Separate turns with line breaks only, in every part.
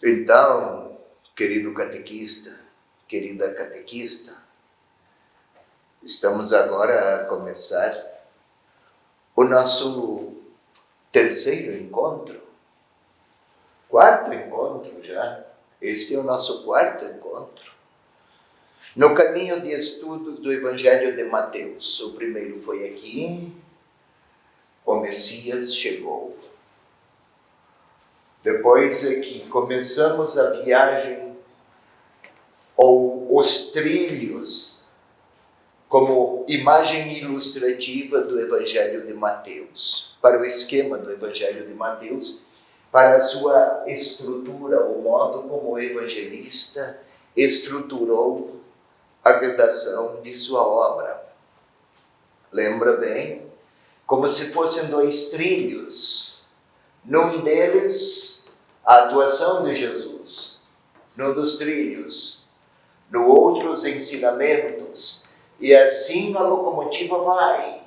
Então, querido catequista, querida catequista, estamos agora a começar o nosso terceiro encontro, quarto encontro já. Este é o nosso quarto encontro. No caminho de estudos do Evangelho de Mateus. O primeiro foi aqui, o Messias chegou. Depois aqui começamos a viagem ou os trilhos como imagem ilustrativa do Evangelho de Mateus, para o esquema do Evangelho de Mateus, para a sua estrutura, o modo como o evangelista estruturou a redação de sua obra. Lembra bem? Como se fossem dois trilhos. Num deles, a atuação de Jesus. Num dos trilhos. No outro, os ensinamentos. E assim a locomotiva vai.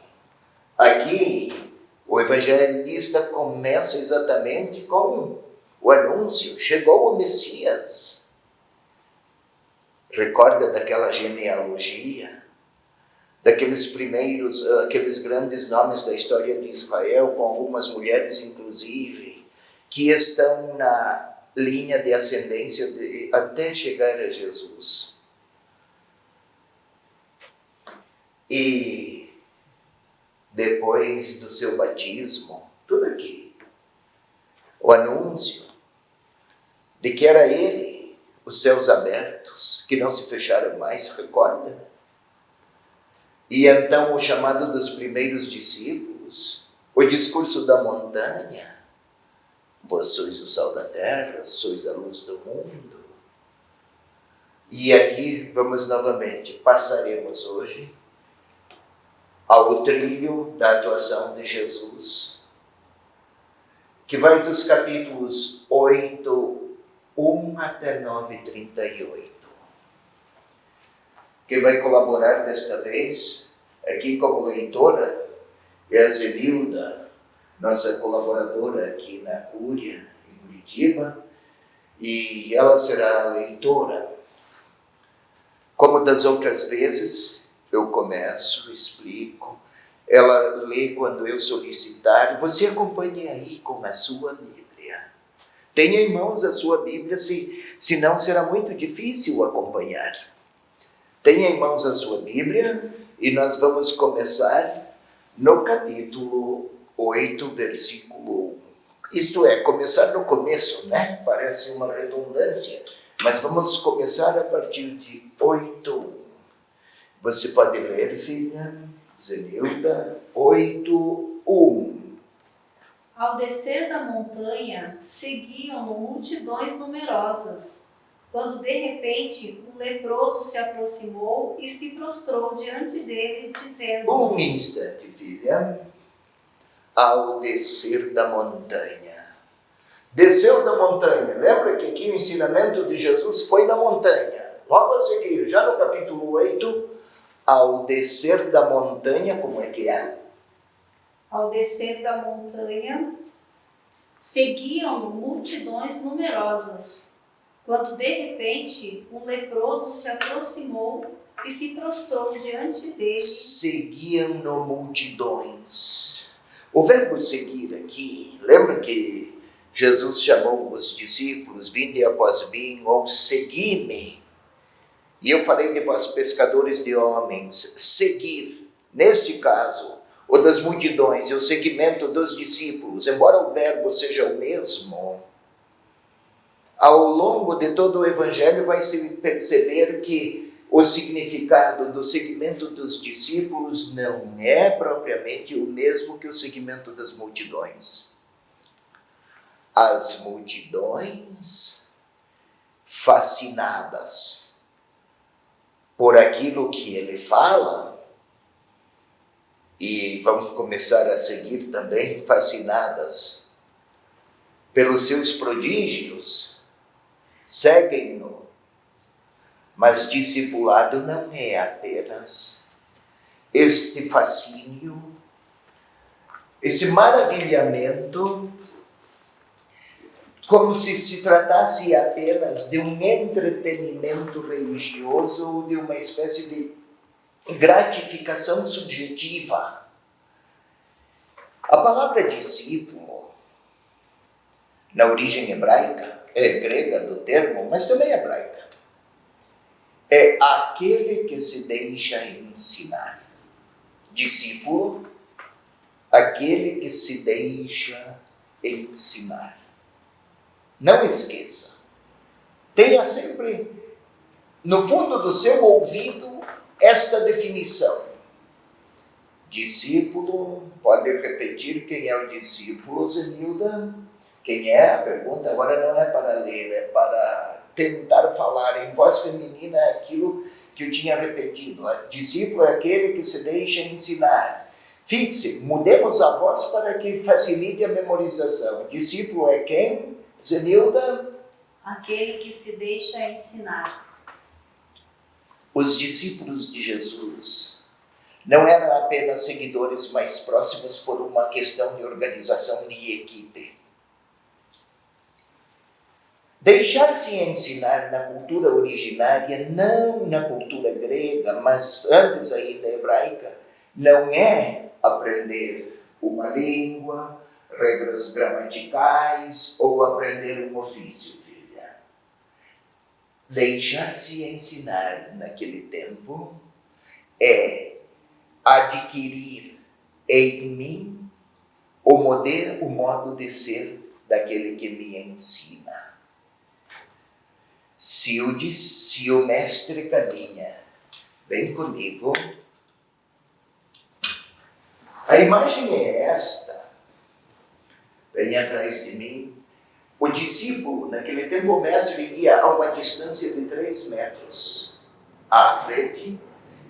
Aqui, o evangelista começa exatamente com o anúncio. Chegou o Messias. Recorda daquela genealogia, daqueles primeiros, aqueles grandes nomes da história de Israel, com algumas mulheres inclusive, que estão na linha de ascendência até chegar a Jesus. E depois do seu batismo, tudo aqui, o anúncio de que era ele, os céus abertos, que não se fecharam mais, recorda? E então o chamado dos primeiros discípulos, o discurso da montanha, vós sois o sal da terra, sois a luz do mundo. E aqui vamos novamente, passaremos hoje ao trilho da atuação de Jesus, que vai dos capítulos 8, 1 até 9:38. Quem vai colaborar desta vez, aqui como leitora, é a Zenilda, nossa colaboradora aqui na Cúria, em Curitiba, e ela será a leitora. Como das outras vezes, eu começo, explico, ela lê quando eu solicitar, você acompanhe aí com a sua Bíblia. Tenha em mãos a sua Bíblia, senão será muito difícil acompanhar. Tenha em mãos a sua Bíblia e nós vamos começar no capítulo 8, versículo 1. Isto é, começar no começo, né? Parece uma redundância, mas vamos começar a partir de 8:1. Você pode ler, filha? Zenilda, 8:1.
Ao descer da montanha, seguiam-no multidões numerosas, quando de repente um leproso se aproximou e se prostrou diante dele, dizendo:
Um instante, filha. Ao descer da montanha. Desceu da montanha. Lembra que aqui o ensinamento de Jesus foi na montanha. Logo a seguir, já no capítulo 8, ao descer da montanha, como é que é?
Ao descer da montanha, seguiam-no multidões numerosas, quando de repente um leproso se aproximou e se prostrou diante dele.
Seguiam-no multidões. O verbo seguir aqui, lembra que Jesus chamou os discípulos, vinde após mim, ou segui-me. E eu falei de vós, pescadores de homens, seguir, neste caso, o das multidões e o segmento dos discípulos, embora o verbo seja o mesmo, ao longo de todo o Evangelho vai se perceber que o significado do segmento dos discípulos não é propriamente o mesmo que o segmento das multidões. As multidões fascinadas por aquilo que ele fala, e vamos começar a seguir também, fascinadas pelos seus prodígios, seguem-no. Mas discipulado não é apenas este fascínio, este maravilhamento como se tratasse apenas de um entretenimento religioso ou de uma espécie de gratificação subjetiva. A palavra discípulo, na origem hebraica, é grega do termo, mas também hebraica, é aquele que se deixa ensinar. Discípulo, aquele que se deixa ensinar. Não esqueça, tenha sempre no fundo do seu ouvido esta definição. Discípulo, pode repetir quem é o discípulo, Zenilda? Quem é? A pergunta agora não é para ler, é para tentar falar em voz feminina aquilo que eu tinha repetido. Discípulo é aquele que se deixa ensinar. Fixe, mudemos a voz para que facilite a memorização. Discípulo é quem, Zenilda?
Aquele que se deixa ensinar.
Os discípulos de Jesus não eram apenas seguidores mais próximos por uma questão de organização de equipe. Deixar-se ensinar na cultura originária, não na cultura grega, mas antes ainda hebraica, não é aprender uma língua, regras gramaticais ou aprender um ofício, filha. Deixar-se ensinar naquele tempo é adquirir em mim o modo de ser daquele que me ensina. Se o mestre caminha, vem comigo. A imagem é esta. Vem atrás de mim. O discípulo, naquele tempo, o mestre ia a uma distância de 3 metros à frente,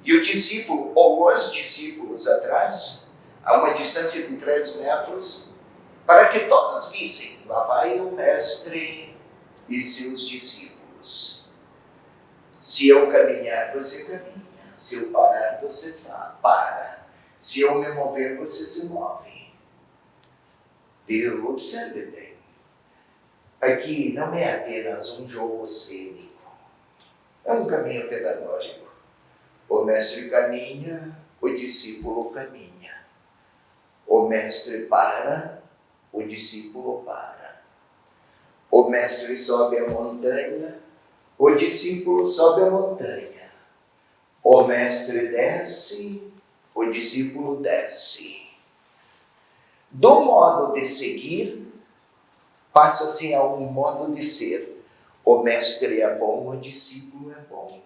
e o discípulo, ou os discípulos atrás, a uma distância de 3 metros, para que todos vissem, lá vai o mestre e seus discípulos. Se eu caminhar, você caminha. Se eu parar, você para. Se eu me mover, você se move. Viu? Observe bem. Aqui não é apenas um jogo cênico. É um caminho pedagógico. O mestre caminha, o discípulo caminha. O mestre para, o discípulo para. O mestre sobe a montanha, o discípulo sobe a montanha. O mestre desce, o discípulo desce. Do modo de seguir, passa-se a um modo de ser. O mestre é bom, o discípulo é bom.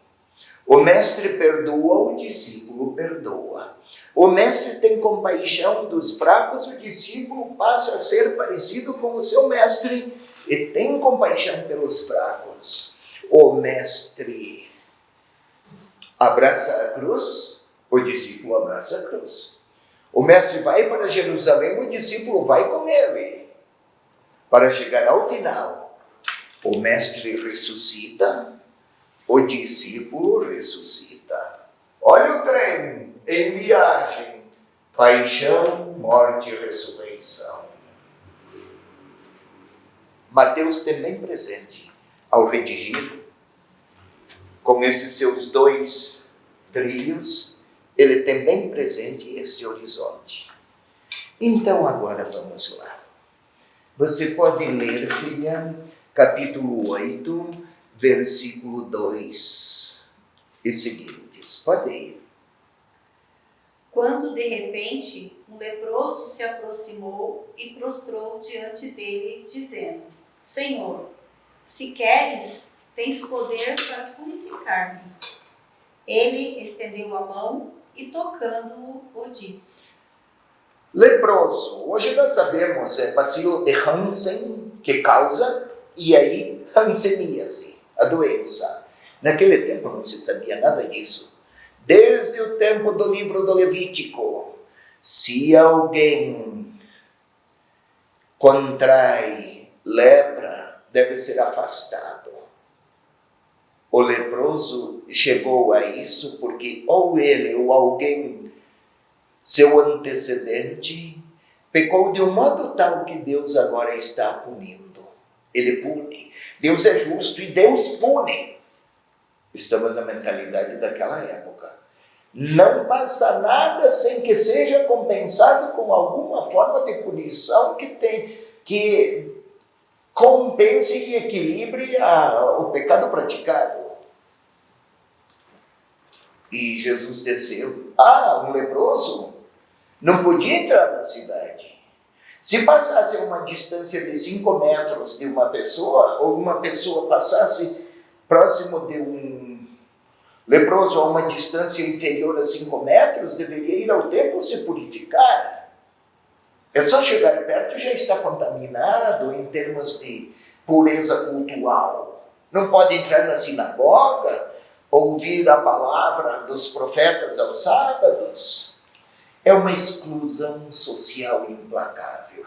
O mestre perdoa, o discípulo perdoa. O mestre tem compaixão dos fracos, o discípulo passa a ser parecido com o seu mestre e tem compaixão pelos fracos. O mestre abraça a cruz, o discípulo abraça a cruz. O mestre vai para Jerusalém, o discípulo vai com ele, para chegar ao final. O mestre ressuscita, o discípulo ressuscita. Olha o trem em viagem, paixão, morte e ressurreição. Mateus tem bem presente, ao redigir, com esses seus 2 trilhos, ele tem bem presente esse horizonte. Então agora vamos lá. Você pode ler, filha, capítulo 8, versículo 2 e seguintes. Pode ir.
Quando de repente um leproso se aproximou e prostrou diante dele, dizendo: Senhor, se queres, tens poder para purificar-me. Ele estendeu a mão e, tocando-o, disse:
Leproso, hoje nós sabemos, é bacilo de Hansen que causa, e aí hanseníase, a doença. Naquele tempo não se sabia nada disso. Desde o tempo do livro do Levítico, se alguém contrai lepra, deve ser afastado. O leproso chegou a isso porque ou ele ou alguém, seu antecedente, pecou de um modo tal que Deus agora está punindo. Ele pune. Deus é justo e Deus pune. Estamos na mentalidade daquela época. Não passa nada sem que seja compensado com alguma forma de punição que compense e equilibre o pecado praticado. E Jesus desceu. Um leproso não podia entrar na cidade. Se passasse uma distância de 5 metros de uma pessoa, ou uma pessoa passasse próximo de um leproso a uma distância inferior a 5 metros, deveria ir ao templo se purificar. É só chegar perto e já está contaminado em termos de pureza cultural. Não pode entrar na sinagoga, ouvir a palavra dos profetas aos sábados. É uma exclusão social implacável.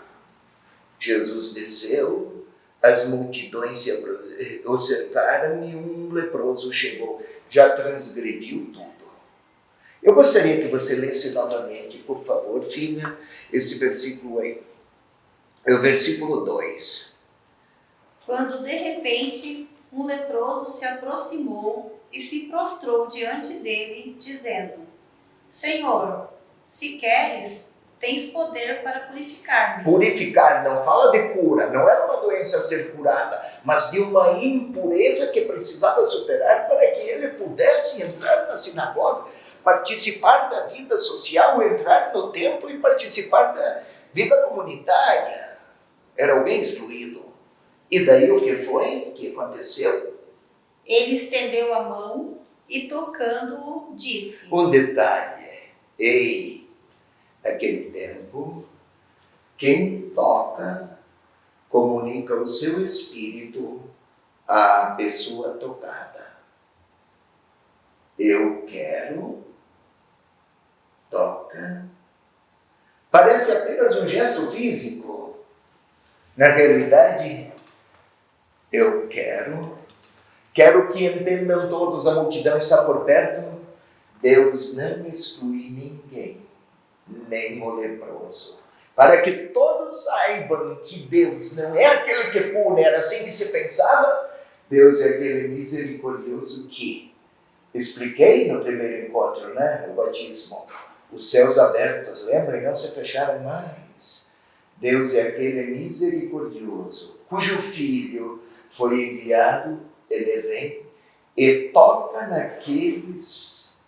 Jesus desceu, as multidões o cercaram e um leproso chegou. Já transgrediu tudo. Eu gostaria que você lesse novamente, por favor, filha, esse versículo aí. É o versículo 2.
Quando de repente um leproso se aproximou e se prostrou diante dele, dizendo: Senhor, se queres, tens poder para purificar-me.
Purificar, não fala de cura, não era uma doença a ser curada, mas de uma impureza que precisava superar para que ele pudesse entrar na sinagoga, participar da vida social, entrar no templo e participar da vida comunitária. Era alguém excluído. E daí o que foi? O que aconteceu?
Ele estendeu a mão e, tocando-o, disse:
Um detalhe. Ei, naquele tempo, quem toca comunica o seu espírito à pessoa tocada. Eu quero, toca. Parece apenas um gesto físico. Na realidade, eu quero que entendam todos, a multidão está por perto. Deus não exclui ninguém, nem o leproso. Para que todos saibam que Deus não é aquele que pune, era assim que se pensava. Deus é aquele misericordioso que expliquei no primeiro encontro, no batismo. Os céus abertos, lembra? E não se fecharam mais. Deus é aquele misericordioso, cujo Filho foi enviado, ele vem e toca naqueles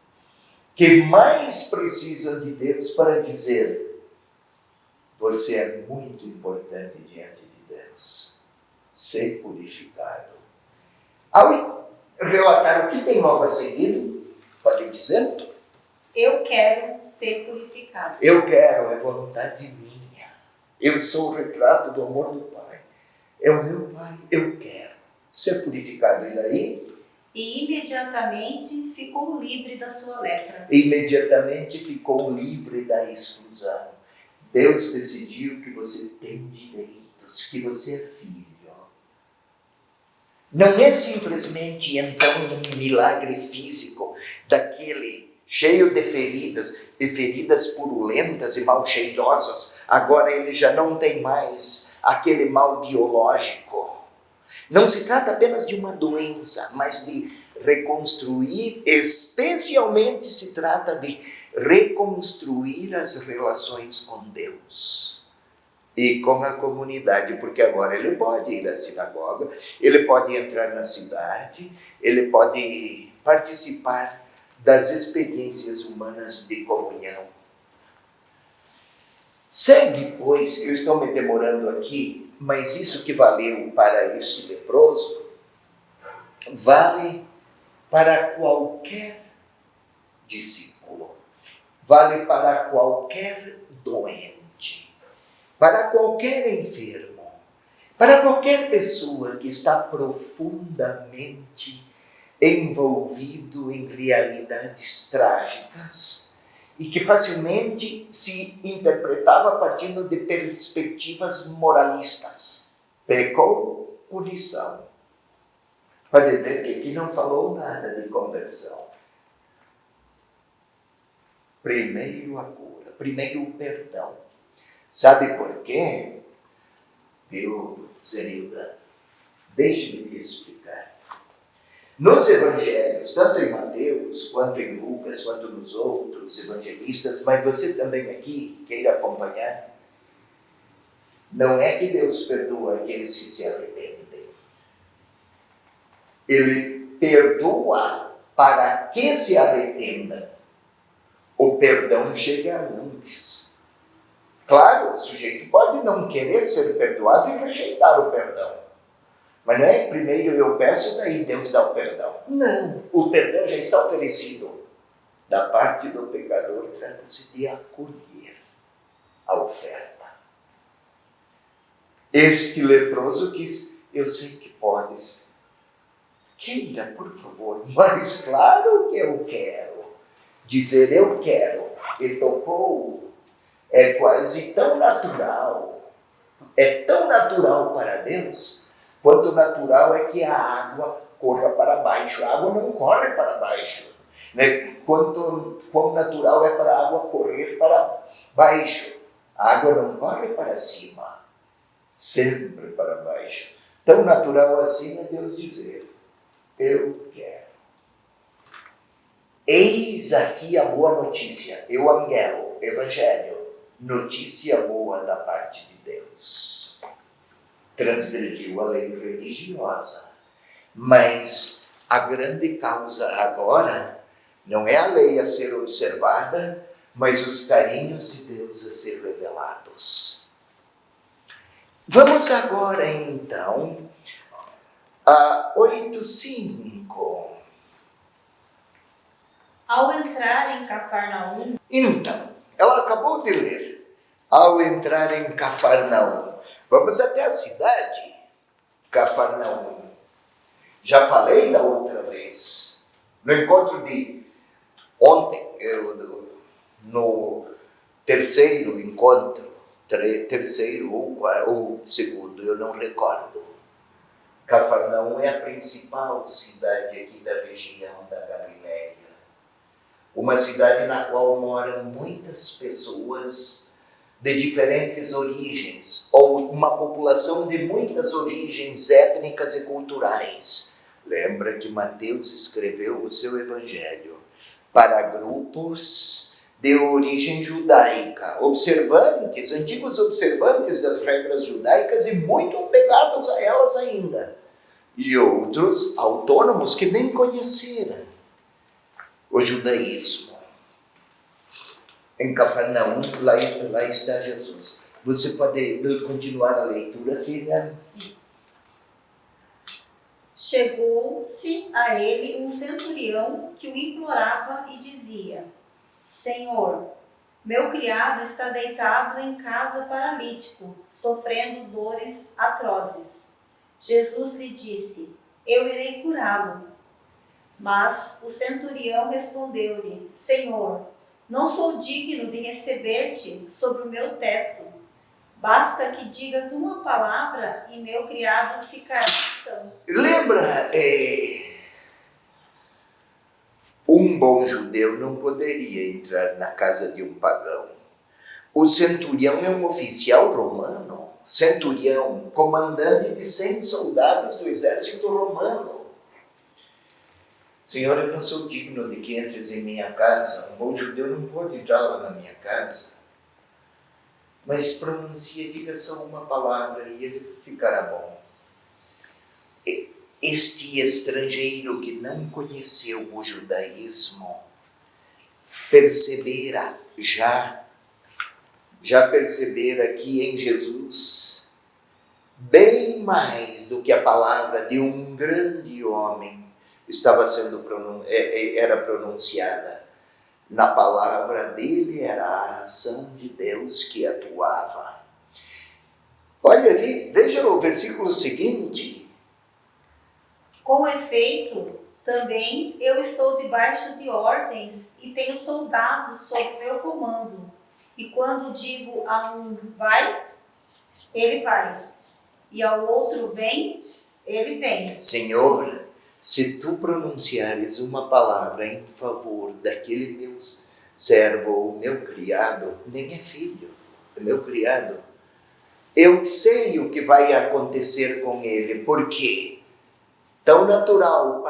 que mais precisam de Deus para dizer: você é muito importante diante de Deus. Ser purificado. Ao relatar o que tem logo a seguir, pode dizer?
Eu quero ser purificado.
Eu quero, é vontade minha. Eu sou o retrato do amor do Pai. É o meu Pai, eu quero ser purificado. E daí?
E imediatamente ficou livre da sua lepra.
Imediatamente ficou livre da exclusão. Deus decidiu que você tem direitos, que você é filho. Não é simplesmente então um milagre físico daquele cheio de feridas purulentas e mal cheirosas. Agora ele já não tem mais aquele mal biológico. Não se trata apenas de uma doença, mas de reconstruir, especialmente se trata de reconstruir as relações com Deus e com a comunidade, porque agora ele pode ir à sinagoga, ele pode entrar na cidade, ele pode participar das experiências humanas de comunhão. Segue, pois, eu estou me demorando aqui, mas isso que valeu para este leproso, vale para qualquer discípulo, vale para qualquer doente, para qualquer enfermo, para qualquer pessoa que está profundamente envolvido em realidades trágicas e que facilmente se interpretava partindo de perspectivas moralistas. Pecou, punição. Pode ver que aqui não falou nada de conversão. Primeiro a cura, primeiro o perdão. Sabe por quê? Viu, Zenilda? Deixe-me lhe explicar. Nos evangelhos, tanto em Mateus, quanto em Lucas, quanto nos outros evangelistas, mas você também aqui queira acompanhar, não é que Deus perdoa aqueles que se arrependem. Ele perdoa para que se arrependam. O perdão chega antes. Claro, o sujeito pode não querer ser perdoado e rejeitar o perdão. Mas não é primeiro eu peço, daí Deus dá o perdão. Não, o perdão já está oferecido. Da parte do pecador, trata-se de acolher a oferta. Este leproso quis, eu sei que podes. Queira, por favor, mas claro que eu quero. Dizer eu quero e tocou é quase tão natural. É tão natural para Deus, quanto natural é que a água corra para baixo. A água não corre para baixo. Né? Quão natural é para a água correr para baixo. A água não corre para cima, sempre para baixo. Tão natural assim é Deus dizer, eu quero. Eis aqui a boa notícia, evangelho, notícia boa da parte de Deus. Transgrediu a lei religiosa, mas a grande causa agora não é a lei a ser observada, mas os carinhos de Deus a ser revelados. Vamos agora então a 8:5.
Ao entrar em Cafarnaum,
Então, ela acabou de ler. Ao entrar em Cafarnaum. Vamos até a cidade, Cafarnaum. Já falei da outra vez, no encontro de ontem, no terceiro encontro, terceiro ou segundo, eu não recordo. Cafarnaum é a principal cidade aqui da região da Galileia. Uma cidade na qual moram muitas pessoas de diferentes origens, ou uma população de muitas origens étnicas e culturais. Lembra que Mateus escreveu o seu evangelho para grupos de origem judaica, observantes, antigos observantes das regras judaicas e muito apegados a elas ainda. E outros autônomos que nem conheceram o judaísmo. Em Cafarnaum, lá está Jesus. Você pode continuar a leitura, filha?
Sim. Chegou-se a ele um centurião que o implorava e dizia: Senhor, meu criado está deitado em casa paralítico, sofrendo dores atrozes. Jesus lhe disse: Eu irei curá-lo. Mas o centurião respondeu-lhe: Senhor, não sou digno de receber-te sobre o meu teto. Basta que digas uma palavra e meu criado ficará são.
Lembra, um bom judeu não poderia entrar na casa de um pagão. O centurião é um oficial romano. Centurião, comandante de 100 soldados do exército romano. Senhor, eu não sou digno de que entres em minha casa. Um bom judeu não pode entrar lá na minha casa. Mas pronuncia, diga só uma palavra e ele ficará bom. Este estrangeiro que não conheceu o judaísmo, já percebera que em Jesus, bem mais do que a palavra de um grande homem, era pronunciada. Na palavra dele era a ação de Deus que atuava. Olha, veja o versículo seguinte.
Com efeito, também eu estou debaixo de ordens e tenho soldados sob meu comando. E quando digo a um vai, ele vai. E ao outro vem, ele vem.
Senhor, se tu pronunciares uma palavra em favor daquele meu servo ou meu criado, nem é filho, é meu criado, eu sei o que vai acontecer com ele. Por quê? tão natural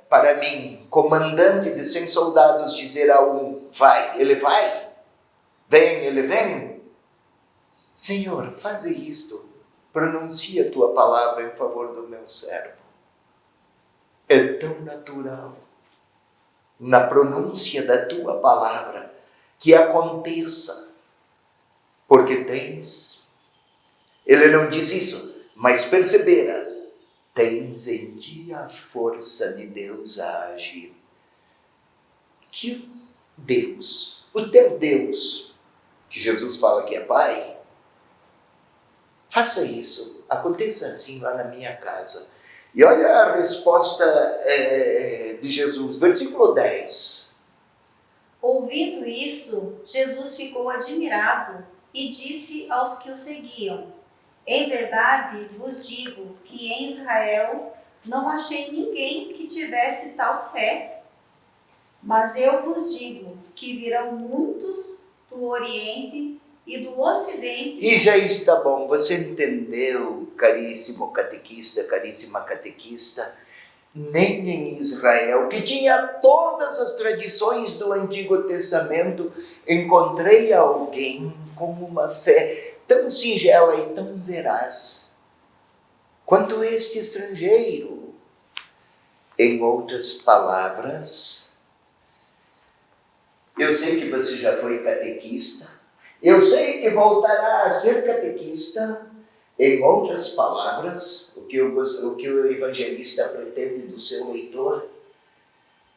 para mim, comandante de 100 soldados, dizer a um, vai, ele vai. Vem, ele vem. Senhor, faze isto. Pronuncia a tua palavra em favor do meu servo. É tão natural, na pronúncia da tua palavra, que aconteça. Porque tens, ele não diz isso, mas percebera, tens em ti a força de Deus a agir. Que Deus, o teu Deus, que Jesus fala que é Pai, faça isso, aconteça assim lá na minha casa. E olha a resposta de Jesus, versículo 10.
Ouvindo isso, Jesus ficou admirado e disse aos que o seguiam: em verdade vos digo que em Israel não achei ninguém que tivesse tal fé. Mas eu vos digo que virão muitos do Oriente e do Ocidente.
E já está bom, você entendeu, caríssimo catequista, caríssima catequista? Nem em Israel, que tinha todas as tradições do Antigo Testamento, encontrei alguém com uma fé tão singela e tão veraz quanto este estrangeiro. Em outras palavras, eu sei que você já foi catequista, eu sei que voltará a ser catequista. Em outras palavras, o que o evangelista pretende do seu leitor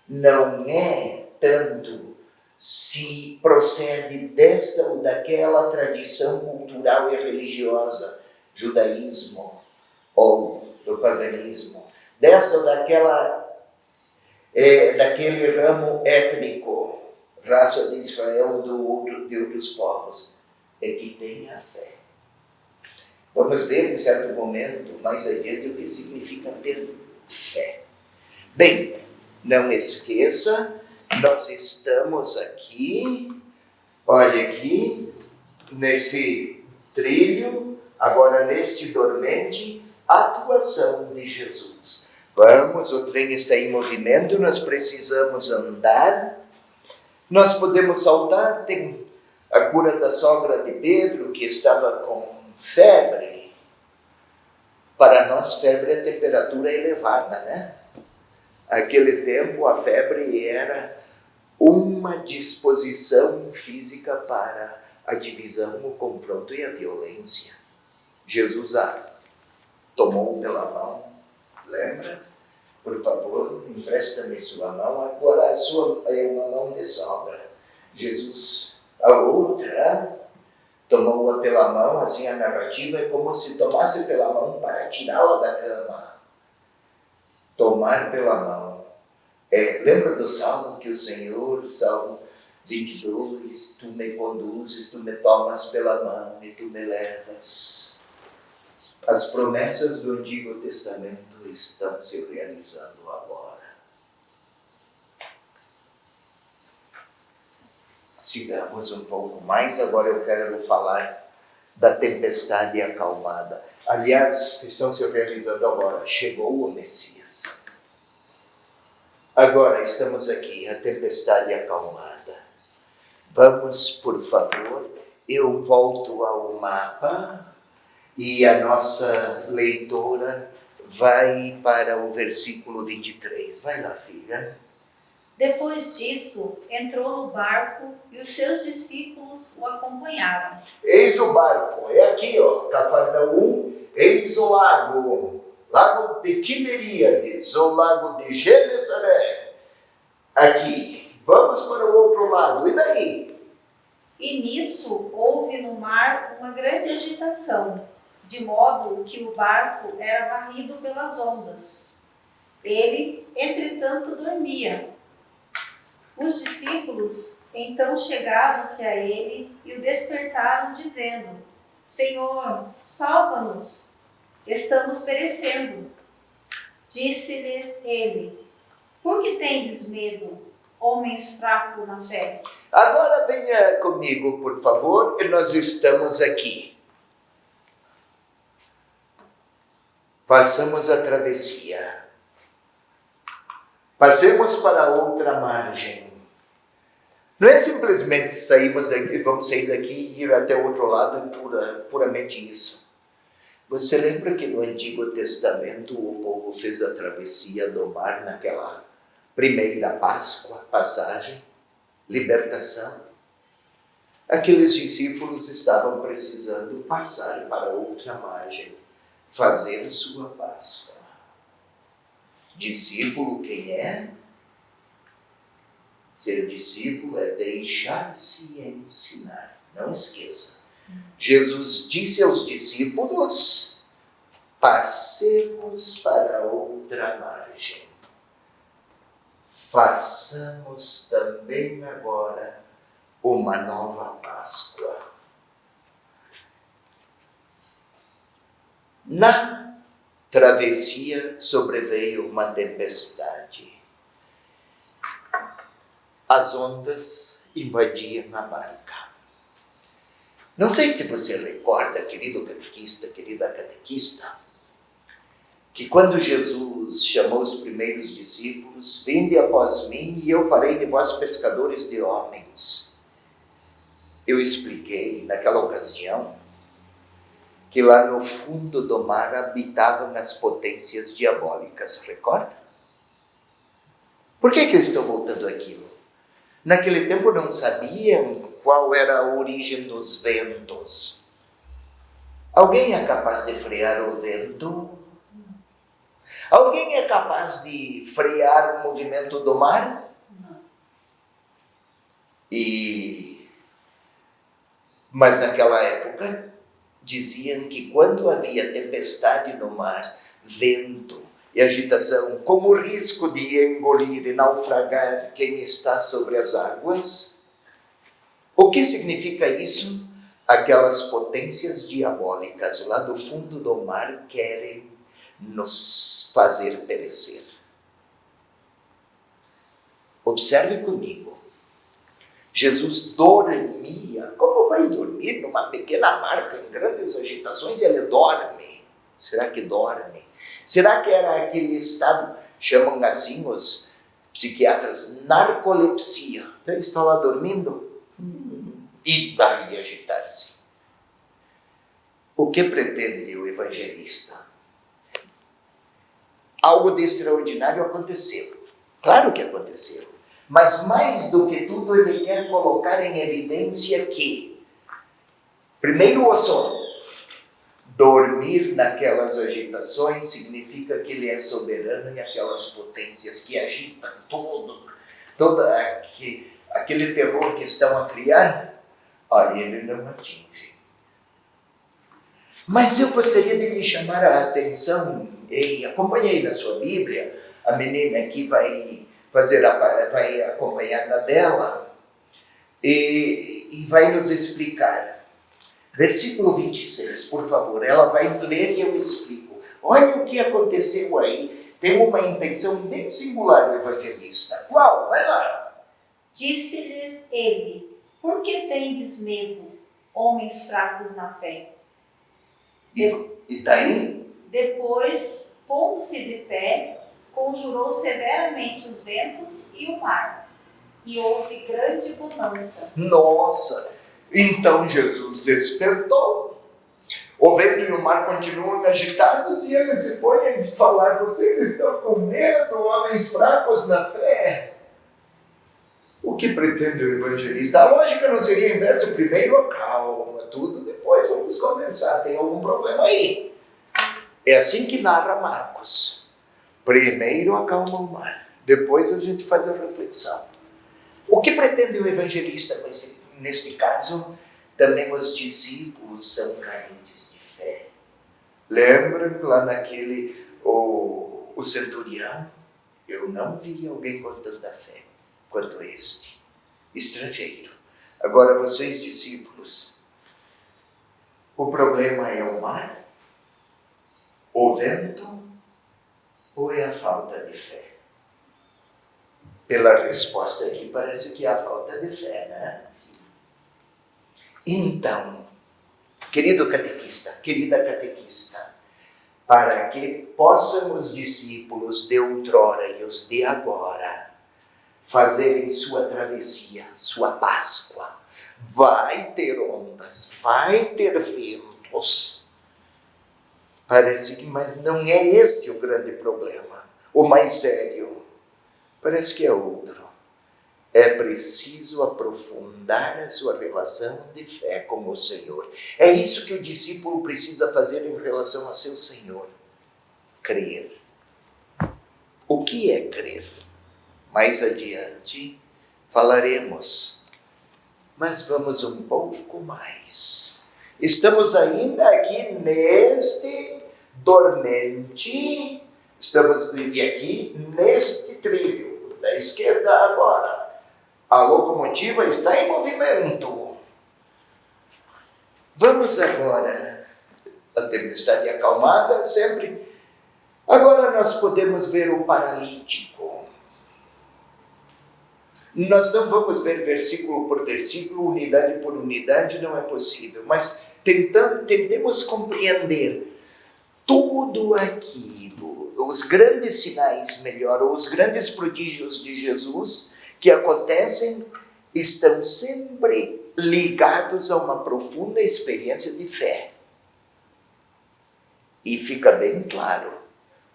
não é tanto se procede desta ou daquela tradição cultural e religiosa, judaísmo ou do paganismo, desta ou daquele ramo étnico, raça de Israel ou de outros povos, é que tem a fé. Vamos ver em certo momento, mais adiante, o que significa ter fé. Bem, não esqueça, nós estamos aqui, olha aqui, nesse trilho, agora neste dormente, atuação de Jesus. Vamos, o trem está em movimento, nós precisamos andar, nós podemos saltar, tem a cura da sogra de Pedro, que estava com febre. Para nós, febre é temperatura elevada, né? Aquele tempo, a febre era uma disposição física para a divisão, o confronto e a violência. Jesus a tomou pela mão, lembra? Por favor, empresta-me sua mão, agora a sua é uma mão de sogra. Jesus, a outra, tomou-a pela mão, assim a narrativa é como se tomasse pela mão para tirá-la da cama. Tomar pela mão. Lembra do Salmo que o Senhor, Salmo 22, tu me conduzes, tu me tomas pela mão e tu me levas. As promessas do Antigo Testamento estão se realizando agora. Sigamos um pouco mais, agora eu quero falar da tempestade acalmada. Aliás, estão se realizando agora, chegou o Messias. Agora estamos aqui, a tempestade acalmada. Vamos, por favor, eu volto ao mapa e a nossa leitora vai para o versículo 23. Vai lá, filha.
Depois disso, entrou no barco e os seus discípulos o acompanharam.
Eis o barco, é aqui, ó, Cafarnaum, eis o lago de Tiberíades, o lago de Genezaré. Aqui, vamos para o outro lado, e daí?
E nisso houve no mar uma grande agitação, de modo que o barco era varrido pelas ondas. Ele, entretanto, dormia. Os discípulos então chegaram-se a ele e o despertaram, dizendo: Senhor, salva-nos, estamos perecendo. Disse-lhes ele: Por que tendes medo, homens fracos na fé?
Agora venha comigo, por favor, e nós estamos aqui. Façamos a travessia. Passemos para outra margem. Não é simplesmente sairmos daqui, vamos sair daqui e ir até o outro lado e puramente isso. Você lembra que no Antigo Testamento o povo fez a travessia do mar naquela primeira Páscoa, passagem, libertação? Aqueles discípulos estavam precisando passar para outra margem, fazer sua Páscoa. Discípulo quem é? Ser discípulo é deixar-se ensinar. Não esqueça. Sim. Jesus disse aos discípulos, passemos para outra margem. Façamos também agora uma nova Páscoa. Na travessia sobreveio uma tempestade. As ondas invadiam a barca. Não sei se você recorda, querido catequista, querida catequista, que quando Jesus chamou os primeiros discípulos, vinde após mim e eu farei de vós pescadores de homens. Eu expliquei naquela ocasião que lá no fundo do mar habitavam as potências diabólicas, recorda? Por que eu estou voltando àquilo? Naquele tempo não sabiam qual era a origem dos ventos. Alguém é capaz de frear o vento? Alguém é capaz de frear o movimento do mar? Não. Mas naquela época diziam que quando havia tempestade no mar, vento e agitação, com o risco de engolir e naufragar quem está sobre as águas. O que significa isso? Aquelas potências diabólicas lá do fundo do mar querem nos fazer perecer. Observe comigo. Jesus dormia. Como vai dormir numa pequena barca em grandes agitações? Ele dorme. Será que dorme? Será que era aquele estado, chamam assim os psiquiatras, narcolepsia? Ele está lá dormindo e vai agitar-se. O que pretende o evangelista? Algo de extraordinário aconteceu. Claro que aconteceu. Mas mais do que tudo, ele quer colocar em evidência que, primeiro, o sono. Dormir naquelas agitações significa que ele é soberano e aquelas potências que agitam todo aquele terror que estão a criar, ele não atinge. Mas eu gostaria de lhe chamar a atenção, e acompanhei na sua Bíblia, a menina aqui vai acompanhar na dela, e vai nos explicar. Versículo 26, por favor, ela vai ler e eu explico. Olha o que aconteceu aí. Tem uma intenção bem singular do evangelista. Qual? Vai lá.
Disse-lhes ele, por que tendes medo, homens fracos na fé?
E daí?
Depois, pondo-se de pé, conjurou severamente os ventos e o mar. E houve grande bonança.
Nossa! Então Jesus despertou, o vento e o mar continuam agitados e ele se põe a falar, vocês estão com medo, homens fracos na fé? O que pretende o evangelista? A lógica não seria inversa, primeiro acalma tudo, depois vamos conversar, tem algum problema aí? É assim que narra Marcos, primeiro acalma o mar, depois a gente faz a reflexão. O que pretende o evangelista com esse? Neste caso, também os discípulos são carentes de fé. Lembram lá naquele, o centurião? Eu não vi alguém com tanta fé quanto este, estrangeiro. Agora vocês, discípulos, o problema é o mar, o vento ou é a falta de fé? Pela resposta aqui parece que é a falta de fé, né? Sim. Então, querido catequista, querida catequista, para que possam os discípulos de outrora e os de agora fazerem sua travessia, sua Páscoa. Vai ter ondas, vai ter ventos. Parece que, mas não é este o grande problema, o mais sério. Parece que é outro. É preciso aprofundar a sua relação de fé com o Senhor. É isso que o discípulo precisa fazer em relação a seu Senhor. Crer. O que é crer? Mais adiante falaremos. Mas vamos um pouco mais. Estamos ainda aqui neste dormente, estamos aqui neste trilho da esquerda agora. A locomotiva está em movimento. Vamos agora, a tempestade acalmada sempre. Agora nós podemos ver o paralítico. Nós não vamos ver versículo por versículo, unidade por unidade, não é possível. Mas tentemos compreender tudo aquilo, os grandes sinais, melhor, os grandes prodígios de Jesus que acontecem, estão sempre ligados a uma profunda experiência de fé. E fica bem claro,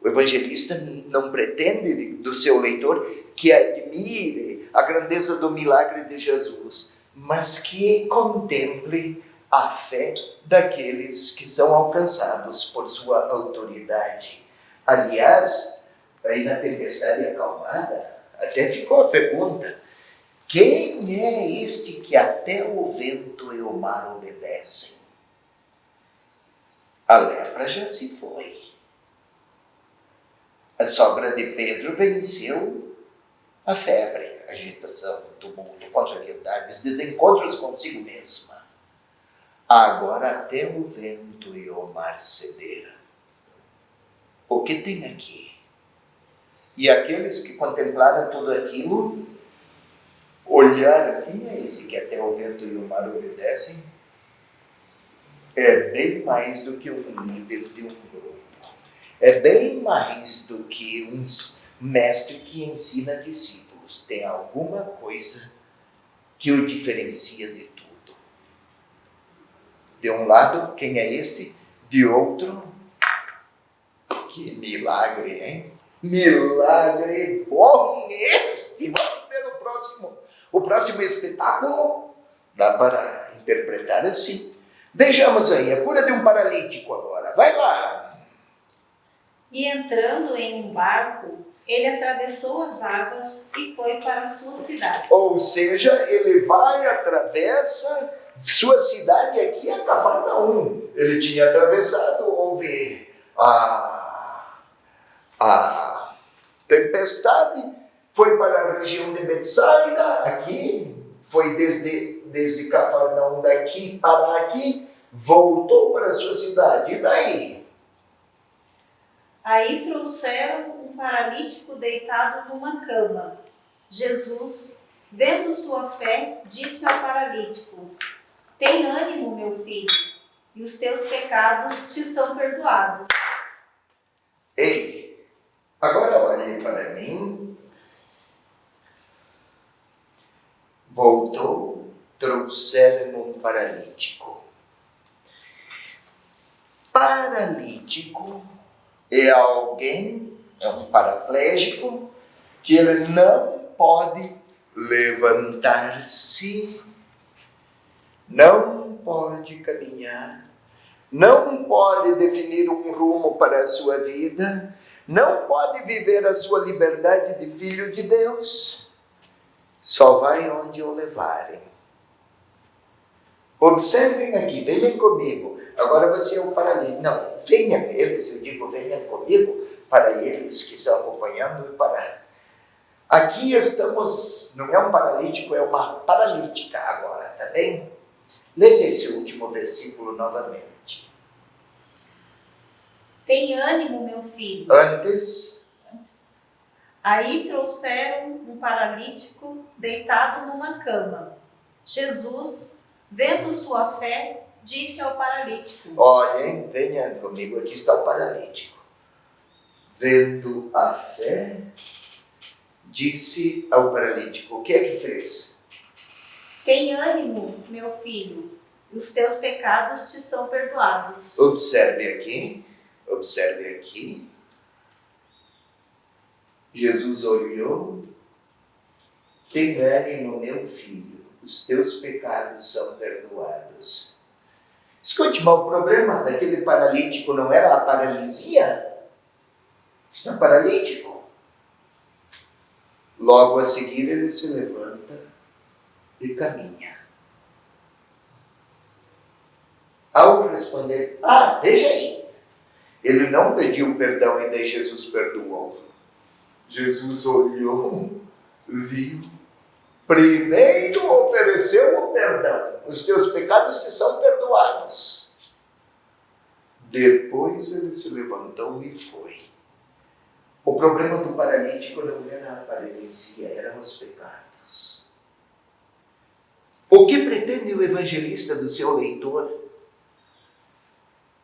o evangelista não pretende do seu leitor que admire a grandeza do milagre de Jesus, mas que contemple a fé daqueles que são alcançados por sua autoridade. Aliás, aí na tempestade acalmada, até ficou a pergunta: quem é este que até o vento e o mar obedecem? A lepra já se foi. A sogra de Pedro venceu a febre, a agitação, tumulto, contrariedades, desencontros consigo mesma. Agora até o vento e o mar cederam. O que tem aqui? E aqueles que contemplaram tudo aquilo, olharam: quem é esse que até o vento e o mar obedecem? É bem mais do que um líder de um grupo. É bem mais do que um mestre que ensina discípulos. Tem alguma coisa que o diferencia de tudo. De um lado, quem é este? De outro, que milagre, hein? Milagre bom este! Vamos ver o próximo espetáculo. Dá para interpretar assim. Vejamos aí, a cura de um paralítico agora. Vai lá.
E entrando em um barco, ele atravessou as águas e foi para a sua cidade.
Ou seja, ele vai, atravessa, sua cidade aqui é Cafarnaum. Ele tinha atravessado, houve a tempestade, foi para a região de Betsaida, aqui, foi desde Cafarnaum daqui para aqui, voltou para a sua cidade. E daí?
Aí trouxeram um paralítico deitado numa cama. Jesus, vendo sua fé, disse ao paralítico: tem ânimo, meu filho, e os teus pecados te são perdoados.
Ei, agora olhe para mim. Voltou, trouxeram um paralítico. Paralítico é alguém, é um paraplégico, que ele não pode levantar-se, não pode caminhar, não pode definir um rumo para a sua vida, não pode viver a sua liberdade de filho de Deus. Só vai onde o levarem. Observem aqui, venham comigo. Agora você é um paralítico. Não, venham eles, eu digo venham comigo, para eles que estão acompanhando. Aqui estamos, não é um paralítico, é uma paralítica agora, tá bem? Leia esse último versículo novamente.
Tem ânimo, meu filho.
Antes.
Aí trouxeram um paralítico deitado numa cama. Jesus, vendo sua fé, disse ao paralítico:
Olhem, venha comigo, aqui está o paralítico. Vendo a fé, disse ao paralítico, o que é que fez?
Tem ânimo, meu filho, os teus pecados te são perdoados.
Observe aqui. Jesus olhou, tem ânimo, meu filho, os teus pecados são perdoados. Escute, mas o problema daquele paralítico não era a paralisia? Está paralítico. Logo a seguir ele se levanta e caminha. Ao responder, veja aí, ele não pediu perdão e daí Jesus perdoou. Jesus olhou, viu, primeiro ofereceu o perdão, os teus pecados te são perdoados. Depois ele se levantou e foi. O problema do paralítico não era a paralisia, eram os pecados. O que pretende o evangelista do seu leitor?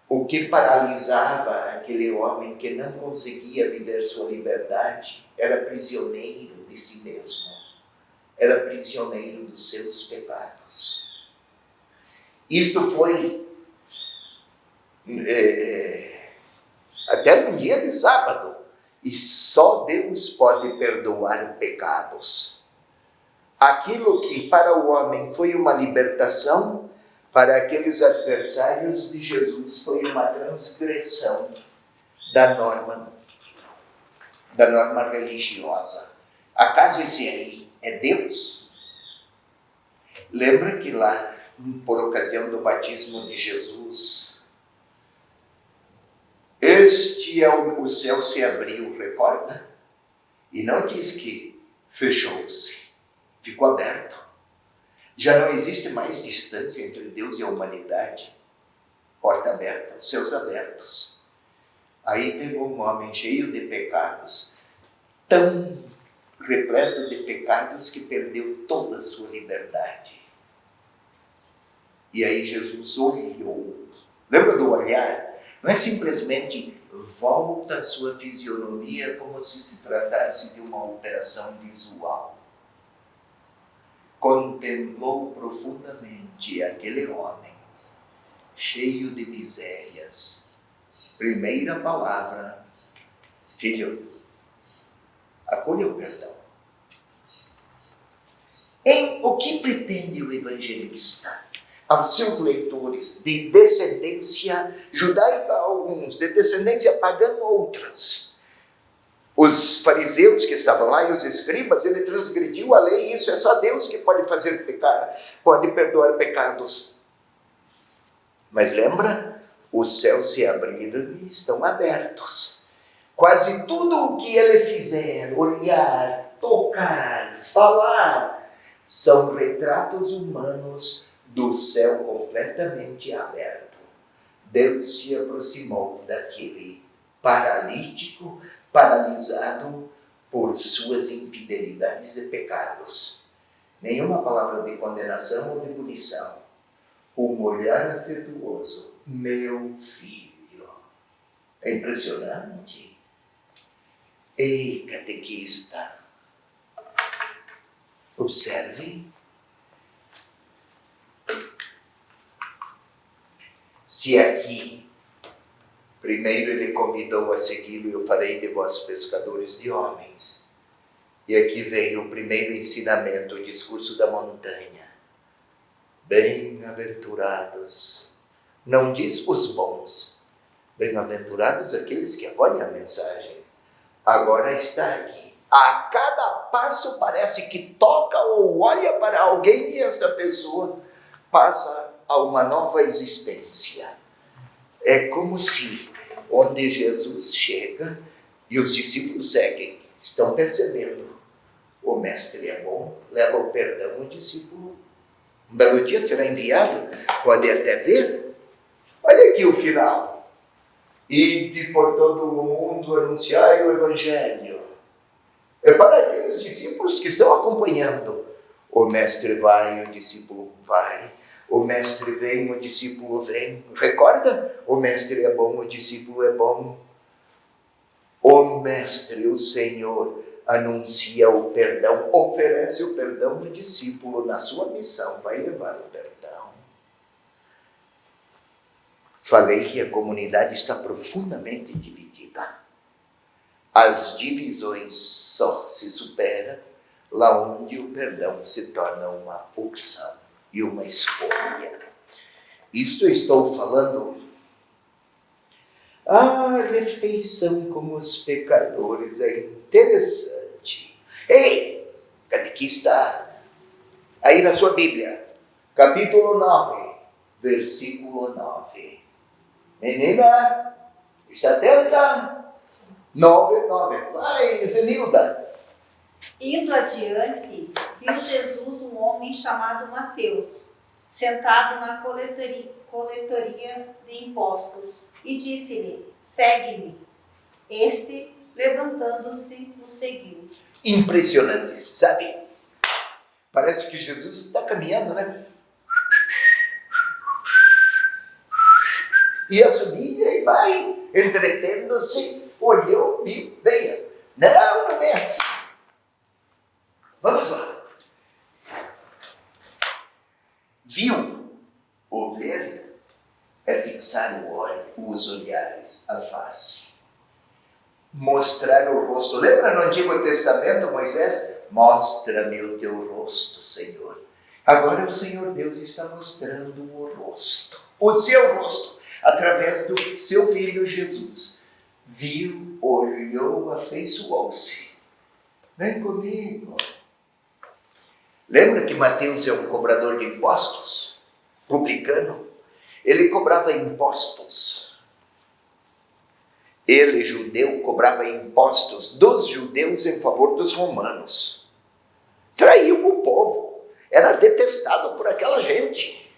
O que paralisava aquele homem que não conseguia viver sua liberdade era prisioneiro de si mesmo, era prisioneiro dos seus pecados. Isto foi até no dia de sábado, e só Deus pode perdoar pecados. Aquilo que para o homem foi uma libertação, para aqueles adversários de Jesus foi uma transgressão da norma religiosa. Acaso esse aí é Deus? Lembra que lá, por ocasião do batismo de Jesus, o céu se abriu, recorda? E não diz que fechou-se, ficou aberto. Já não existe mais distância entre Deus e a humanidade. Porta aberta, céus abertos. Aí pegou um homem cheio de pecados, tão repleto de pecados que perdeu toda a sua liberdade. E aí Jesus olhou. Lembra do olhar? Não é simplesmente volta a sua fisionomia como se tratasse de uma alteração visual. Contemplou profundamente aquele homem, cheio de misérias. Primeira palavra, filho, acolha o perdão. O que pretende o evangelista? Aos seus leitores, de descendência judaica alguns, de descendência pagã outras. Os fariseus que estavam lá e os escribas, ele transgrediu a lei, isso é só Deus que pode fazer pecar, pode perdoar pecados. Mas lembra? Os céus se abriram e estão abertos. Quase tudo o que ele fizer, olhar, tocar, falar, são retratos humanos do céu completamente aberto. Deus se aproximou daquele paralítico, paralisado por suas infidelidades e pecados. Nenhuma palavra de condenação ou de punição. Um olhar afetuoso. Meu filho. É impressionante. Ei, catequista. Observe. Se aqui primeiro ele convidou a segui-lo, eu farei de vós pescadores de homens. E aqui veio o primeiro ensinamento, o discurso da montanha. Bem-aventurados, não diz os bons, bem-aventurados aqueles que acolhem a mensagem. Agora está aqui. A cada passo parece que toca ou olha para alguém e esta pessoa passa a uma nova existência. É como se onde Jesus chega e os discípulos seguem, estão percebendo. O mestre é bom, leva o perdão, o discípulo um belo dia será enviado, pode até ver. Olha aqui o final. Ide por todo o mundo, anunciai o evangelho. É para aqueles discípulos que estão acompanhando. O mestre vai, o discípulo vai. O mestre vem, o discípulo vem. Recorda? O mestre é bom, o discípulo é bom. O mestre, o Senhor, anuncia o perdão, oferece o perdão do discípulo na sua missão, vai levar o perdão. Falei que a comunidade está profundamente dividida. As divisões só se superam lá onde o perdão se torna uma opção e uma escolha. Isso eu estou falando. A refeição com os pecadores é interessante. Ei, catequista, aí na sua Bíblia, capítulo 9, versículo 9. Menina, está atenta? 9. Vai, Zenilda.
Indo adiante, viu Jesus um homem chamado Mateus, sentado na coletoria de impostos, e disse-lhe: segue-me. Este, levantando-se, o seguiu.
Impressionante, sabe? Parece que Jesus está caminhando, né? E subia e vai, entretendo-se, olhou e veio. Não é assim. Vamos lá. Viu? O ver é fixar os olhares, a face. Mostrar o rosto. Lembra no Antigo Testamento, Moisés? Mostra-me o teu rosto, Senhor. Agora o Senhor Deus está mostrando o rosto. O seu rosto, através do seu Filho Jesus. Viu, olhou, afeiçoou-se. Vem comigo. Lembra que Mateus é um cobrador de impostos? Publicano. Ele cobrava impostos. Ele, judeu, cobrava impostos dos judeus em favor dos romanos. Traiu o povo. Era detestado por aquela gente.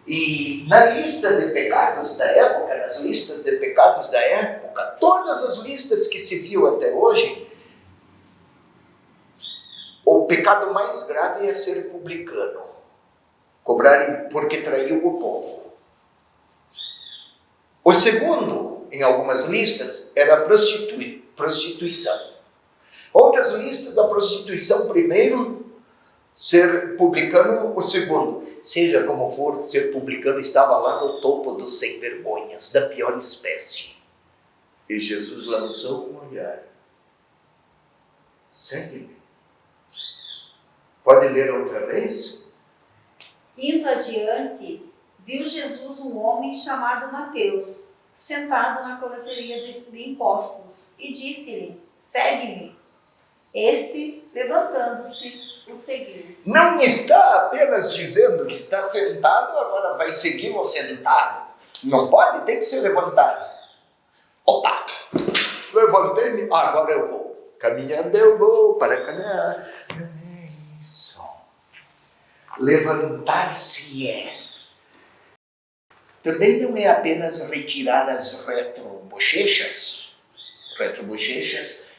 E na lista de pecados da época, nas listas de pecados da época, todas as listas que se viu até hoje, o pecado mais grave é ser publicano. Cobrar porque traiu o povo. O segundo, em algumas listas, era a prostituição. Outras listas, a prostituição primeiro, ser publicano o segundo. Seja como for, ser publicano estava lá no topo dos sem vergonhas, da pior espécie. E Jesus lançou um olhar. Segue-me. Pode ler outra vez?
Indo adiante, viu Jesus um homem chamado Mateus, sentado na coletoria de impostos, e disse-lhe: segue-me. Este, levantando-se, o seguiu.
Não está apenas dizendo que está sentado, agora vai segui-lo sentado. Não pode, tem que se levantar. Opa! Levantei-me, agora eu vou. Caminhando eu vou para caminhar. É isso. Levantar-se também não é apenas retirar as retrobochechas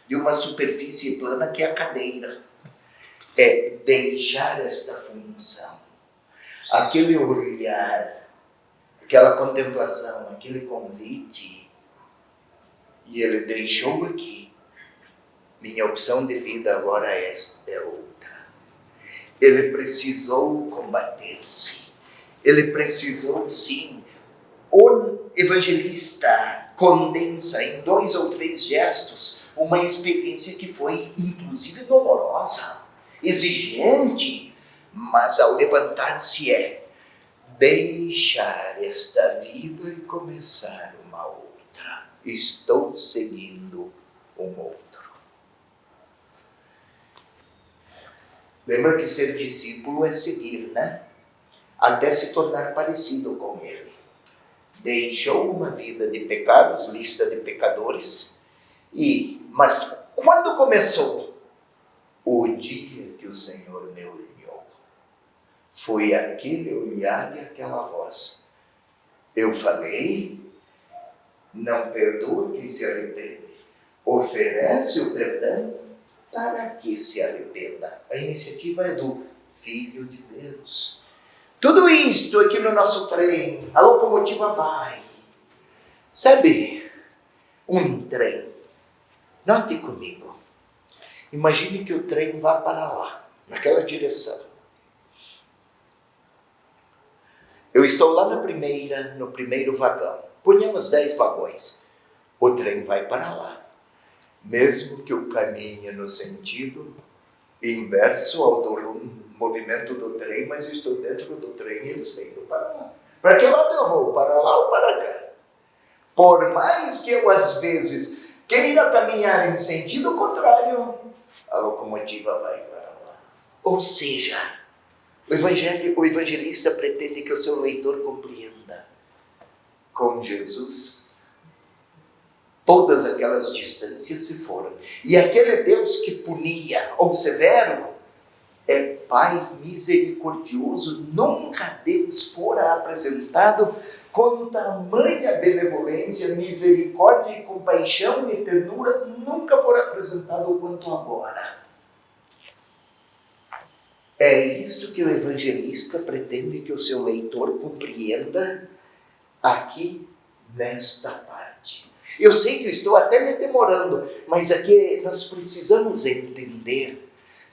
de uma superfície plana que é a cadeira. É deixar esta função. Aquele olhar, aquela contemplação, aquele convite. E ele deixou aqui. Minha opção de vida agora é outra. Ele precisou combater-se. Ele precisou, sim. O evangelista condensa em 2 ou 3 gestos uma experiência que foi, inclusive, dolorosa, exigente, mas ao levantar-se deixar esta vida e começar uma outra. Estou seguindo um outro. Lembra que ser discípulo é seguir, né? Até se tornar parecido com ele. Deixou uma vida de pecados, lista de pecadores, mas quando começou? O dia que o Senhor me olhou. Foi aquele olhar e aquela voz. Eu falei, não perdoa quem se arrepende. Oferece o perdão para que se arrependa. A iniciativa é do Filho de Deus. Tudo isto aqui no nosso trem, a locomotiva vai. Sabe, um trem. Note comigo. Imagine que o trem vá para lá, naquela direção. Eu estou lá no primeiro vagão. Ponhamos 10 vagões. O trem vai para lá. Mesmo que eu caminhe no sentido inverso ao do movimento do trem, mas eu estou dentro do trem e ele está indo para lá. Para que lado eu vou? Para lá ou para cá? Por mais que eu, às vezes, queira caminhar em sentido contrário, a locomotiva vai para lá. Ou seja, o evangelista pretende que o seu leitor compreenda. Com Jesus, todas aquelas distâncias se foram. E aquele Deus que punia, ou severo, é Pai misericordioso. Nunca Deus fora apresentado com tamanha benevolência, misericórdia e compaixão e ternura, nunca fora apresentado quanto agora. É isso que o evangelista pretende que o seu leitor compreenda aqui nesta parte. Eu sei que eu estou até me demorando, mas aqui nós precisamos entender.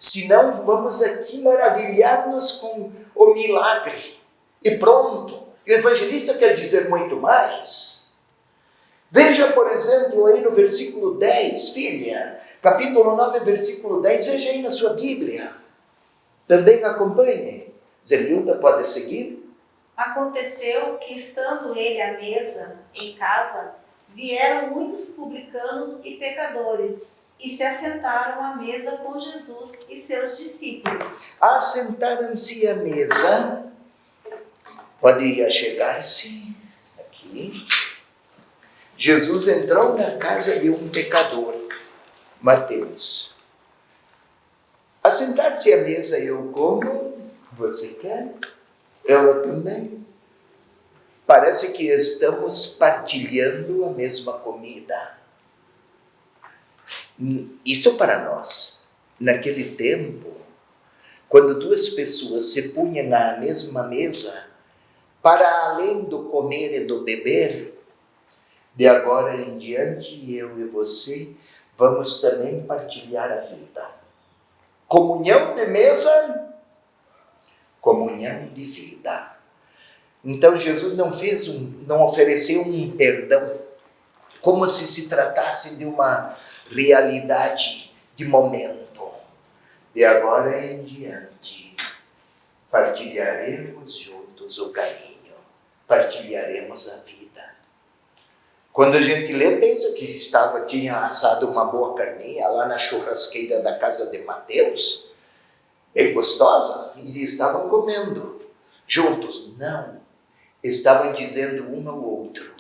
Senão vamos aqui maravilhar-nos com o milagre. E pronto. E o evangelista quer dizer muito mais. Veja, por exemplo, aí no versículo 10, filha. Capítulo 9, versículo 10. Veja aí na sua Bíblia. Também acompanhe. Zenilda, pode seguir?
Aconteceu que, estando ele à mesa, em casa, vieram muitos publicanos e pecadores, e se assentaram à mesa com Jesus e seus discípulos.
Assentaram-se à mesa. Pode achegar-se aqui. Jesus entrou na casa de um pecador, Mateus. Assentar-se à mesa eu como, você quer? Ela também. Parece que estamos partilhando a mesma comida. Isso para nós. Naquele tempo, quando duas pessoas se punham à mesma mesa, para além do comer e do beber, de agora em diante, eu e você vamos também partilhar a vida. Comunhão de mesa, comunhão de vida. Então Jesus não ofereceu um perdão, como se tratasse de uma realidade de momento. De agora em diante, partilharemos juntos o carinho, partilharemos a vida. Quando a gente lê, pensa que tinha assado uma boa carninha lá na churrasqueira da casa de Mateus, bem gostosa, e estavam comendo juntos. Não, estavam dizendo um ao outro,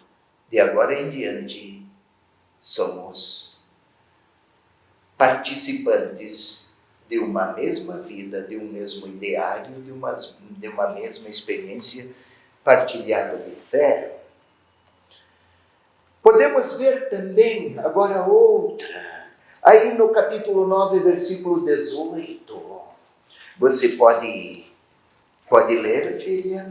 de agora em diante, somos participantes de uma mesma vida, de um mesmo ideário, de uma mesma experiência partilhada de fé. Podemos ver também, agora outra, aí no capítulo 9, versículo 18. Você pode ler, filha?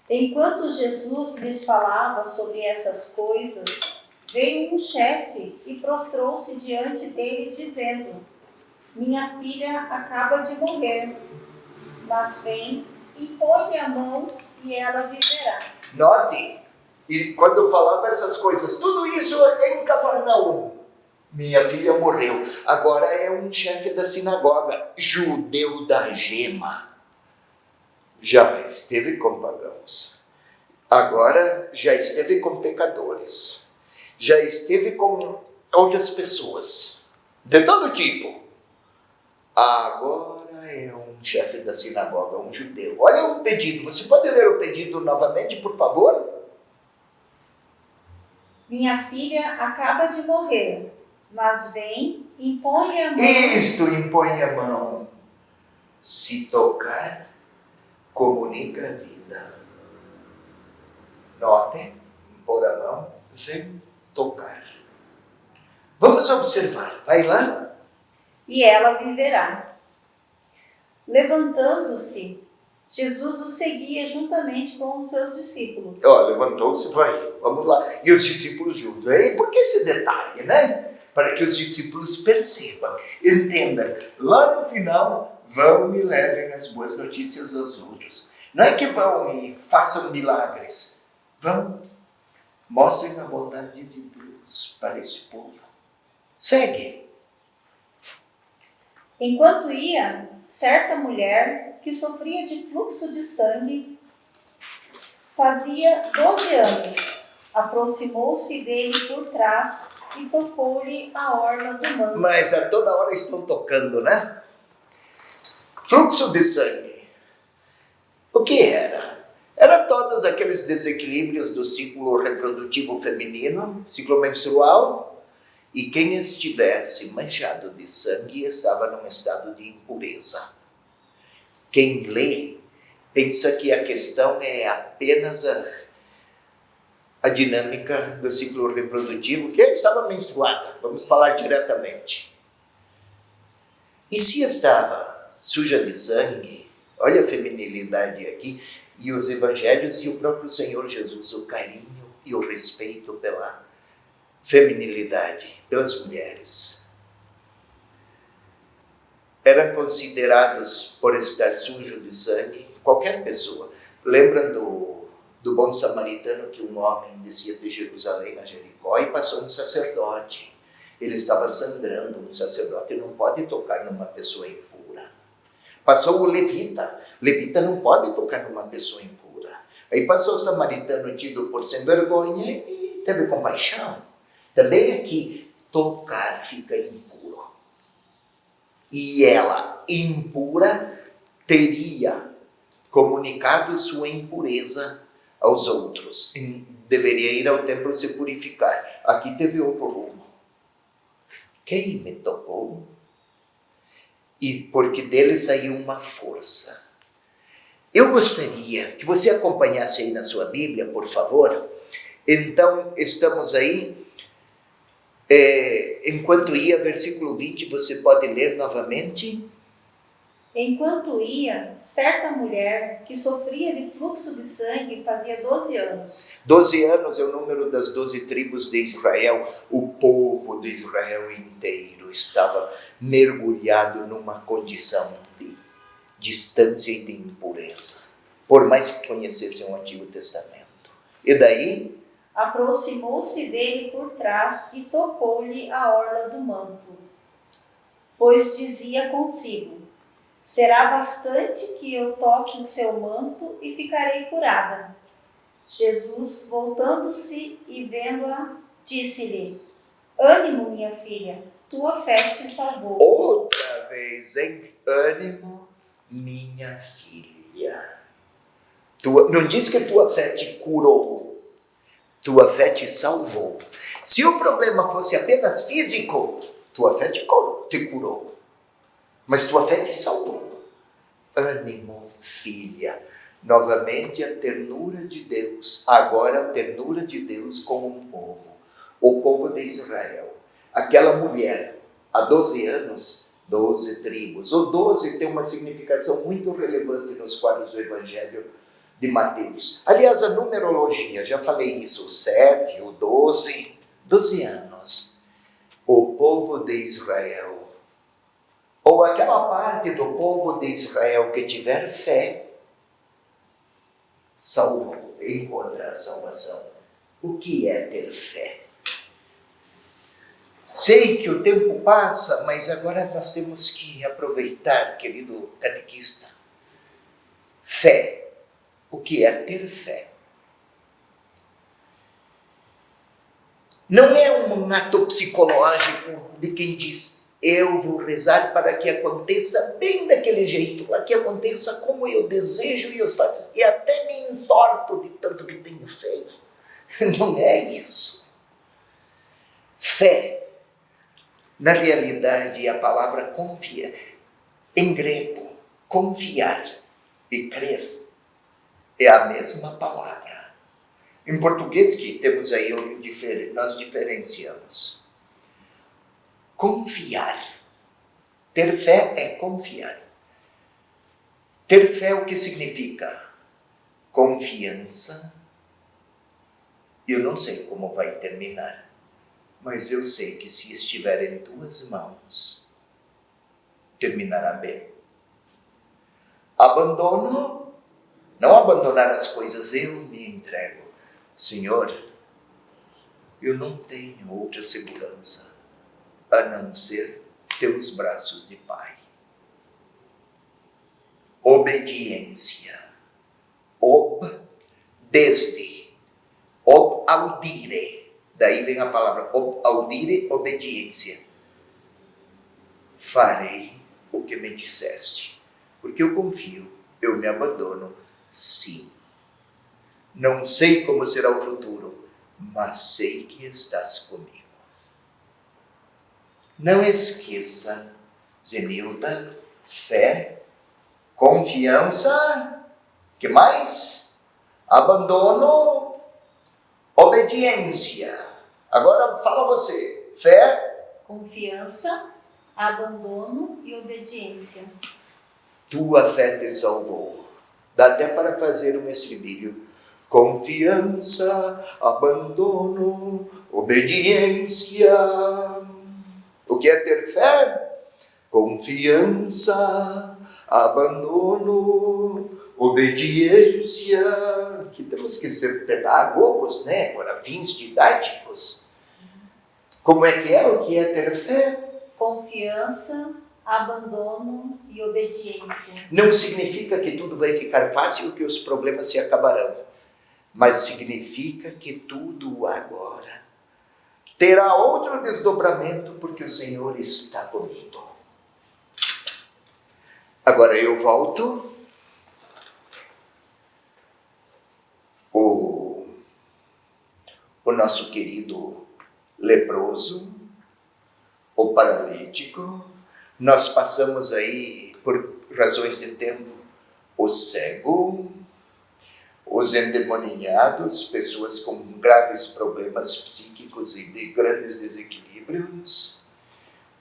Enquanto Jesus lhes falava sobre essas coisas, veio um chefe e prostrou-se diante dele, dizendo: minha filha acaba de morrer, mas vem e põe a mão e ela viverá.
Note, e quando eu falava essas coisas, tudo isso em Cafarnaum. Minha filha morreu. Agora é um chefe da sinagoga, judeu da gema. Já esteve com pagãos. Agora já esteve com pecadores. Já esteve com outras pessoas, de todo tipo. Agora é um chefe da sinagoga, um judeu. Olha o pedido. Você pode ler o pedido novamente, por favor?
Minha filha acaba de morrer, mas vem, impõe a mão.
Isto, impõe a mão. Se tocar, comunica a vida. Notem, impor a mão, vem tocar. Vamos observar, vai lá.
E ela viverá. Levantando-se, Jesus o seguia juntamente com os seus discípulos.
Levantou-se, vamos lá. E os discípulos juntos. E por que esse detalhe, né? Para que os discípulos percebam, entendam. Lá no final, vão e levem as boas notícias aos outros. Não é que vão e façam milagres. Vão, mostrem a bondade de Deus para esse povo. Segue.
Enquanto ia, certa mulher que sofria de fluxo de sangue, fazia 12 anos, aproximou-se dele por trás e tocou-lhe a orla do manto.
Mas a toda hora estão tocando, né? Fluxo de sangue. O que era? Era todos aqueles desequilíbrios do ciclo reprodutivo feminino, ciclo menstrual, e quem estivesse manchado de sangue estava num estado de impureza. Quem lê pensa que a questão é apenas a dinâmica do ciclo reprodutivo, que estava menstruada, vamos falar diretamente. E se estava suja de sangue, olha a feminilidade aqui, e os evangelhos e o próprio Senhor Jesus, o carinho e o respeito pela feminilidade, pelas mulheres. Eram considerados, por estar sujo de sangue, qualquer pessoa. Lembram do bom samaritano que um homem descia de Jerusalém a Jericó e passou um sacerdote. Ele estava sangrando, um sacerdote não pode tocar numa pessoa impura. Passou o levita não pode tocar numa pessoa impura. Aí passou o samaritano tido por sem vergonha e teve compaixão. Também aqui, tocar fica impuro. E ela, impura, teria comunicado sua impureza aos outros. Deveria ir ao templo se purificar. Aqui teve outro rumo. Quem me tocou? E porque dele saiu uma força. Eu gostaria que você acompanhasse aí na sua Bíblia, por favor. Então, estamos aí. Enquanto ia, versículo 20, você pode ler novamente?
Enquanto ia, certa mulher que sofria de fluxo de sangue fazia 12 anos.
12 anos é o número das 12 tribos de Israel. O povo de Israel inteiro estava mergulhado numa condição de distância e de impureza, por mais que conhecessem o Antigo Testamento. E daí?
Aproximou-se dele por trás e tocou-lhe a orla do manto, pois dizia consigo: será bastante que eu toque o seu manto e ficarei curada. Jesus, voltando-se e vendo-a, disse-lhe: ânimo, minha filha, tua fé te salvou.
Outra vez, hein? Ânimo, minha filha. Não diz que tua fé te curou. Tua fé te salvou. Se o problema fosse apenas físico, tua fé te curou. Mas tua fé te salvou. Ânimo, filha. Novamente a ternura de Deus. Agora a ternura de Deus com um povo. O povo de Israel. Aquela mulher, há 12 anos, 12 tribos. O 12 tem uma significação muito relevante nos quadros do Evangelho de Mateus. Aliás, a numerologia, já falei isso, o 7, o 12, 12 anos. O povo de Israel, ou aquela parte do povo de Israel que tiver fé, salvou, encontra a salvação. O que é ter fé? Sei que o tempo passa, mas agora nós temos que aproveitar, querido catequista. Fé. O que é ter fé? Não é um ato psicológico de quem diz: eu vou rezar para que aconteça bem daquele jeito, para que aconteça como eu desejo e até me importo de tanto que tenho feito. Não é isso. Fé, na realidade, é a palavra confiar. Em grego, confiar e crer é a mesma palavra. Em português que temos aí, nós diferenciamos. Confiar. Ter fé é confiar. Ter fé o que significa? Confiança. Eu não sei como vai terminar, mas eu sei que se estiver em tuas mãos, terminará bem. Abandono, não abandonar as coisas, eu me entrego. Senhor, eu não tenho outra segurança a não ser teus braços de Pai. Obediência. Audire. Daí vem a palavra audire, obediência. Farei o que me disseste, porque eu confio, eu me abandono, sim. Não sei como será o futuro, mas sei que estás comigo. Não esqueça, Zenilda, fé, confiança, que mais? Abandono, obediência. Agora fala você, fé,
confiança, abandono e obediência.
Tua fé te salvou. Dá até para fazer um estribilho. Confiança, abandono, obediência. O que é ter fé? Confiança, abandono, obediência. Que temos que ser pedagogos, né? Para fins didáticos. Como é que é? O que é ter fé?
Confiança, abandono e obediência.
Não significa que tudo vai ficar fácil, que os problemas se acabarão. Mas significa que tudo agora terá outro desdobramento, porque o Senhor está comigo. Agora eu volto. O nosso querido leproso, o paralítico, nós passamos aí, por razões de tempo, o cego, os endemoniados, pessoas com graves problemas psíquicos e de grandes desequilíbrios,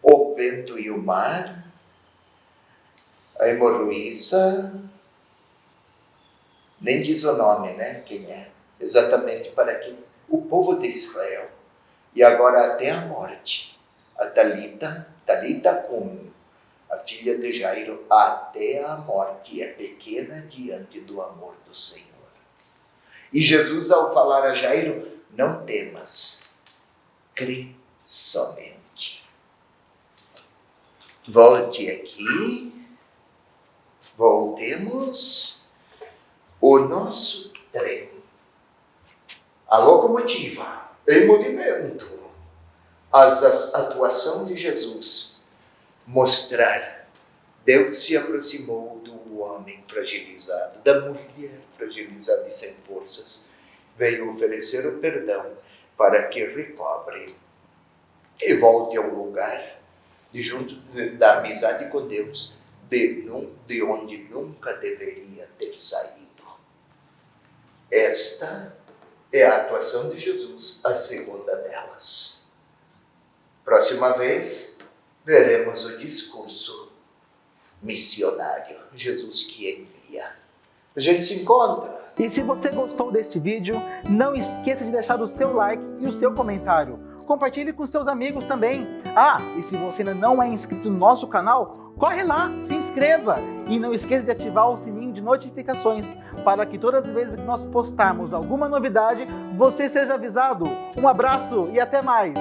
o vento e o mar, a hemorroíça, nem diz o nome, né? Quem é? Exatamente para que o povo de Israel, e agora até a morte, a Talita a filha de Jairo, até a morte é pequena diante do amor do Senhor. E Jesus, ao falar a Jairo, não temas, crê somente. Volte aqui, voltemos o nosso trem. A locomotiva em movimento, a atuação de Jesus, mostrar Deus se aproximou do homem fragilizado, da mulher fragilizada e sem forças, veio oferecer o perdão para que recobre e volte ao lugar da amizade com Deus, de onde nunca deveria ter saído. Esta é a atuação de Jesus, a segunda delas. Próxima vez, veremos o discurso missionário, Jesus que envia. A gente se encontra.
E se você gostou deste vídeo, não esqueça de deixar o seu like e o seu comentário. Compartilhe com seus amigos também. E se você ainda não é inscrito no nosso canal, corre lá, se inscreva. E não esqueça de ativar o sininho de notificações, para que todas as vezes que nós postarmos alguma novidade, você seja avisado. Um abraço e até mais!